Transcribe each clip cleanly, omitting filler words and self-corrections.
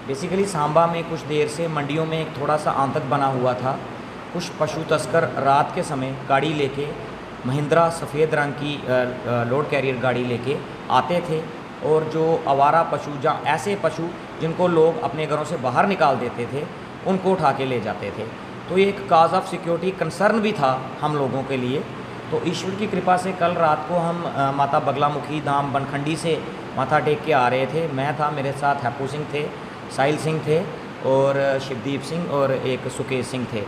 Basically Samba में कुछ देर से मंडियों में एक थोड़ा सा आतंक बना हुआ था। कुछ पशु तस्कर रात के समय गाड़ी लेके, महिंद्रा सफ़ेद रंग की लोड कैरियर गाड़ी लेके आते थे और जो आवारा पशु, जहाँ ऐसे पशु जिनको लोग अपने घरों से बाहर निकाल देते थे, उनको उठा के ले जाते थे। तो ये एक काज ऑफ सिक्योरिटी कंसर्न भी था हम लोगों के लिए। तो ईश्वर की कृपा से कल रात को हम माता बगलामुखी धाम बनखंडी से माथा टेक के आ रहे थे। मैं था, मेरे साथ हैप्पू सिंह थे, साहिल सिंह थे और शिवदीप सिंह और एक सुकेश सिंह थे।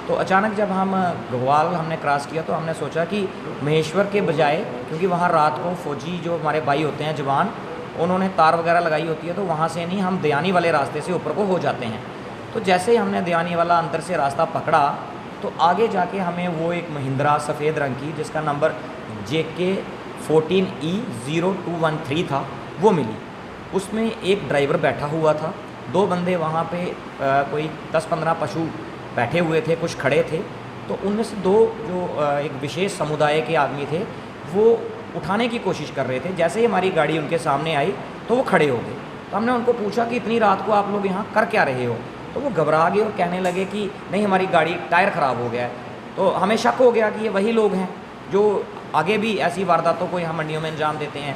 तो अचानक जब हम घगवाल हमने क्रॉस किया तो हमने सोचा कि महेश्वर के बजाय, क्योंकि वहाँ रात को फौजी जो हमारे भाई होते हैं जवान, उन्होंने तार वगैरह लगाई होती है, तो वहाँ से नहीं, हम दयानी वाले रास्ते से ऊपर को हो जाते हैं। तो जैसे ही हमने दयानी वाला अंदर से रास्ता पकड़ा तो आगे जाके हमें वो एक महिंद्रा सफ़ेद रंग की, जिसका नंबर JK 14E0213 था, वो मिली। उसमें एक ड्राइवर बैठा हुआ था, दो बंदे वहाँ पे कोई 10-15 पशु बैठे हुए थे, कुछ खड़े थे। तो उनमें से दो जो एक विशेष समुदाय के आदमी थे, वो उठाने की कोशिश कर रहे थे। जैसे ही हमारी गाड़ी उनके सामने आई तो वो खड़े हो गए। तो हमने उनको पूछा कि इतनी रात को आप लोग यहाँ कर क्या रहे हो? तो वो घबरा गए और कहने लगे कि नहीं, हमारी गाड़ी टायर ख़राब हो गया है। तो हमें शक हो गया कि ये वही लोग हैं जो आगे भी ऐसी वारदातों को यहाँ मंडियों में अंजाम देते हैं।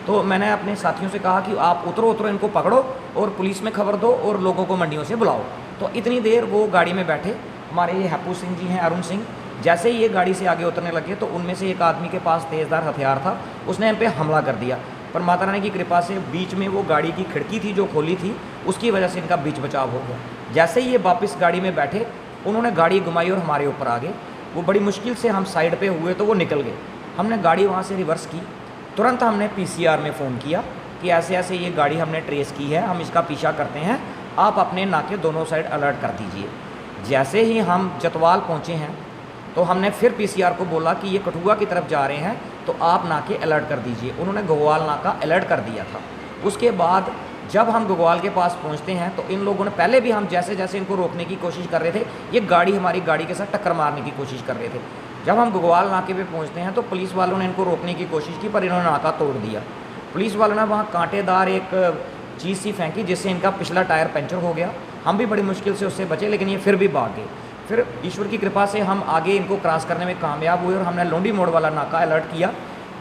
तो मैंने अपने साथियों से कहा कि आप उतरो, इनको पकड़ो और पुलिस में खबर दो और लोगों को मंडियों से बुलाओ। तो इतनी देर वो गाड़ी में बैठे, हमारे ये हैप्पू सिंह जी हैं, अरुण सिंह। जैसे ही ये गाड़ी से आगे उतरने लगे तो उनमें से एक आदमी के पास तेज़धार हथियार था, उसने इन पर हमला कर दिया। पर माता रानी की कृपा से बीच में वो गाड़ी की खिड़की थी जो खोली थी, उसकी वजह से इनका बीच बचाव हो गया। जैसे ही ये वापस गाड़ी में बैठे, उन्होंने गाड़ी घुमाई और हमारे ऊपर आ गए। वो बड़ी मुश्किल से हम साइड पे हुए तो वो निकल गए। हमने गाड़ी वहाँ से रिवर्स की, तुरंत हमने PCR में फ़ोन किया कि ऐसे ऐसे ये गाड़ी हमने ट्रेस की है, हम इसका पीछा करते हैं, आप अपने नाके दोनों साइड अलर्ट कर दीजिए। जैसे ही हम जतवाल पहुँचे हैं तो हमने फिर PCR को बोला कि ये कठुआ की तरफ जा रहे हैं, तो आप नाके अलर्ट कर दीजिए। उन्होंने घगवाल नाका अलर्ट कर दिया था। उसके बाद जब हम घगवाल के पास पहुंचते हैं तो इन लोगों ने, पहले भी हम जैसे जैसे इनको रोकने की कोशिश कर रहे थे, ये गाड़ी हमारी गाड़ी के साथ टक्कर मारने की कोशिश कर रहे थे। जब हम घगवाल नाके पे पहुंचते हैं तो पुलिस वालों ने इनको रोकने की कोशिश की, पर इन्होंने नाका तोड़ दिया। पुलिस वालों ने वहाँ कांटेदार एक चीज़ सी फेंकी, जिससे इनका पिछला टायर पंचर हो गया। हम भी बड़ी मुश्किल से उससे बचे, लेकिन ये फिर भी भाग गए। फिर ईश्वर की कृपा से हम आगे इनको क्रॉस करने में कामयाब हुए और हमने लोंडी मोड़ वाला नाका अलर्ट किया।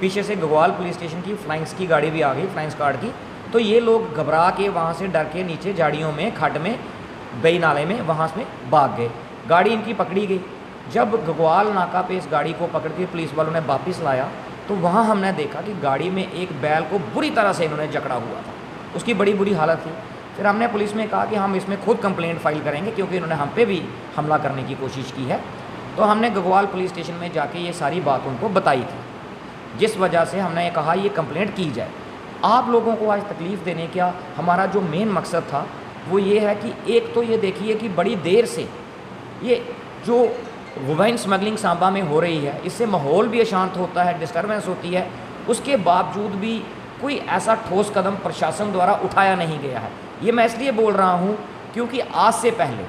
पीछे से घगवाल पुलिस स्टेशन की फ्लाइंग्स की गाड़ी भी आ गई, फ्लाइंग्स गार्ड की। तो ये लोग घबरा के वहाँ से डर के नीचे झाड़ियों में, खड्ड में, बई नाले में, वहाँ से भाग गए। गाड़ी इनकी पकड़ी गई। जब घगवाल नाका पे इस गाड़ी को पकड़ के पुलिस वालों ने वापस लाया तो वहाँ हमने देखा कि गाड़ी में एक बैल को बुरी तरह से इन्होंने जकड़ा हुआ था, उसकी बड़ी बुरी हालत थी। फिर हमने पुलिस में कहा कि हम इसमें खुद कंप्लेंट फाइल करेंगे, क्योंकि इन्होंने हम पे भी हमला करने की कोशिश की है। तो हमने घगवाल पुलिस स्टेशन में जाके ये सारी बात उनको बताई थी, जिस वजह से हमने ये कहा ये कंप्लेंट की जाए। आप लोगों को आज तकलीफ़ देने का हमारा जो मेन मकसद था वो ये है कि एक तो ये देखिए कि बड़ी देर से ये जो वुमेन स्मगलिंग सांबा में हो रही है, इससे माहौल भी अशांत होता है, डिस्टर्बेंस होती है। उसके बावजूद भी कोई ऐसा ठोस कदम प्रशासन द्वारा उठाया नहीं गया है। ये मैं इसलिए बोल रहा हूँ क्योंकि आज से पहले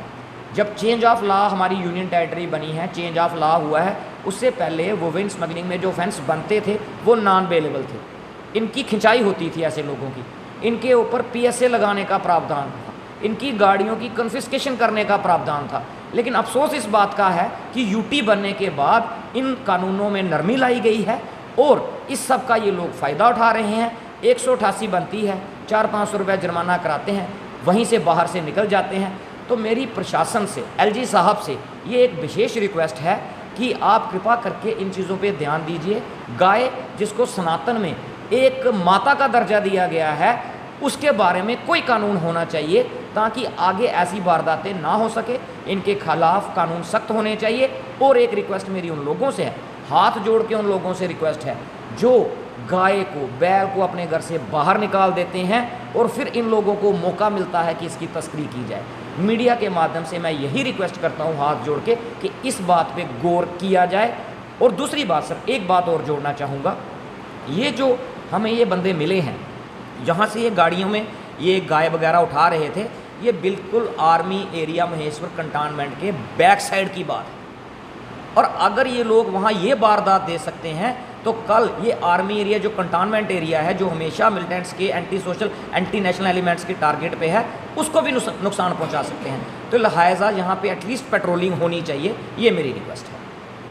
जब चेंज ऑफ लॉ हमारी यूनियन टेरिटरी बनी है, चेंज ऑफ लॉ हुआ है, उससे पहले वुमेन स्मगलिंग में जो ऑफेंस बनते थे वो नॉन बेलेबल थे। इनकी खिंचाई होती थी ऐसे लोगों की, इनके ऊपर PSA लगाने का प्रावधान था, इनकी गाड़ियों की कन्फिस्केशन करने का प्रावधान था। लेकिन अफसोस इस बात का है कि UT बनने के बाद इन कानूनों में नरमी लाई गई है और इस सब का ये लोग फ़ायदा उठा रहे हैं। 188 बनती है, 400-500 रुपये जुर्माना कराते हैं, वहीं से बाहर से निकल जाते हैं। तो मेरी प्रशासन से, LG साहब से ये एक विशेष रिक्वेस्ट है कि आप कृपा करके इन चीज़ों पे ध्यान दीजिए। गाय जिसको सनातन में एक माता का दर्जा दिया गया है, उसके बारे में कोई कानून होना चाहिए ताकि आगे ऐसी वारदातें ना हो सके। इनके खिलाफ कानून सख्त होने चाहिए। और एक रिक्वेस्ट मेरी उन लोगों से है, हाथ जोड़ के उन लोगों से रिक्वेस्ट है जो गाय को, बैल को अपने घर से बाहर निकाल देते हैं और फिर इन लोगों को मौका मिलता है कि इसकी तस्करी की जाए। मीडिया के माध्यम से मैं यही रिक्वेस्ट करता हूँ हाथ जोड़ के कि इस बात पे गौर किया जाए। और दूसरी बात सर, एक बात और जोड़ना चाहूँगा, ये जो हमें ये बंदे मिले हैं, यहाँ से ये गाड़ियों में ये गाय वगैरह उठा रहे थे, ये बिल्कुल आर्मी एरिया महेश्वर कंटोनमेंट के बैक साइड की बात है। और अगर ये लोग वहाँ ये वारदात दे सकते हैं तो कल ये आर्मी एरिया जो कंटोनमेंट एरिया है, जो हमेशा मिलिटेंट्स के anti social anti national elements के टारगेट पे है, उसको भी नुकसान पहुंचा सकते हैं। तो लिहाजा यहाँ पे एटलीस्ट पेट्रोलिंग होनी चाहिए, ये मेरी रिक्वेस्ट है।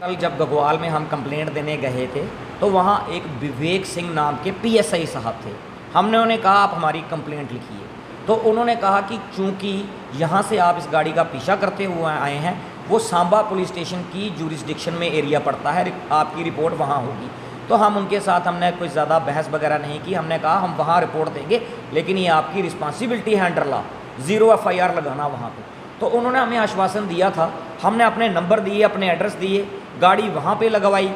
कल जब गगवाल में हम कंप्लेंट देने गए थे तो वहाँ एक विवेक सिंह नाम के PSI साहब थे। हमने उन्हें कहा आप हमारी कंप्लेंट लिखिए, तो उन्होंने कहा कि चूँकि यहाँ से आप इस गाड़ी का पीछा करते हुए आए हैं, वो सांबा पुलिस स्टेशन की जुरिस्डिक्शन में एरिया पड़ता है, आपकी रिपोर्ट वहाँ होगी। तो हम उनके साथ हमने कोई ज़्यादा बहस वगैरह नहीं की, हमने कहा हम वहाँ रिपोर्ट देंगे, लेकिन ये आपकी रिस्पॉन्सिबिलिटी है अंडर लॉ, 0 FIR लगाना वहाँ पे। तो उन्होंने हमें आश्वासन दिया था, हमने अपने नंबर दिए, अपने एड्रेस दिए, गाड़ी वहाँ पे लगवाई,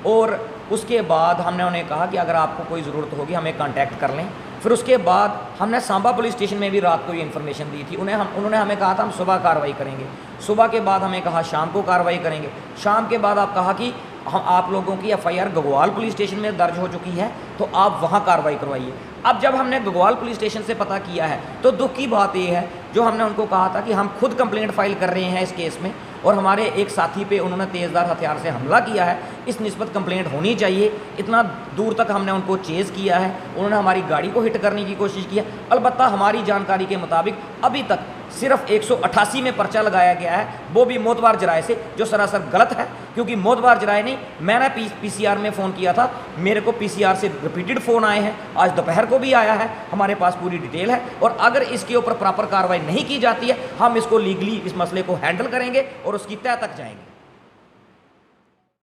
और उसके बाद हमने उन्हें कहा कि अगर आपको कोई ज़रूरत होगी हमें कांटेक्ट कर लें। फिर उसके बाद हमने सांबा पुलिस स्टेशन में भी रात को ये इन्फॉर्मेशन दी थी, उन्होंने हमें कहा था हम सुबह कार्रवाई करेंगे, सुबह के बाद हमें कहा शाम को कार्रवाई करेंगे, शाम के बाद आप कहा कि हम आप लोगों की FIR गगवाल पुलिस स्टेशन में दर्ज हो चुकी है, तो आप वहाँ कार्रवाई करवाइए। अब जब हमने गगवाल पुलिस स्टेशन से पता किया है तो दुख की बात ये है, जो हमने उनको कहा था कि हम खुद कंप्लेंट फाइल कर रहे हैं इस केस में, और हमारे एक साथी पे उन्होंने तेज़धार हथियार से हमला किया है, इस निस्बत कंप्लेंट होनी चाहिए। इतना दूर तक हमने उनको चेज़ किया है, उन्होंने हमारी गाड़ी को हिट करने की कोशिश की है। अलबत्ता हमारी जानकारी के मुताबिक अभी तक सिर्फ 188 में पर्चा लगाया गया है, वो भी मोतबार जराए से, जो सरासर गलत है, क्योंकि मोतबार जराए नहीं, मैंने PCR में फ़ोन किया था, मेरे को PCR से रिपीटेड फ़ोन आए हैं, आज दोपहर को भी आया है, हमारे पास पूरी डिटेल है। और अगर इसके ऊपर प्रॉपर कार्रवाई नहीं की जाती है, हम इसको लीगली इस मसले को हैंडल करेंगे और उसकी तह तक जाएंगे।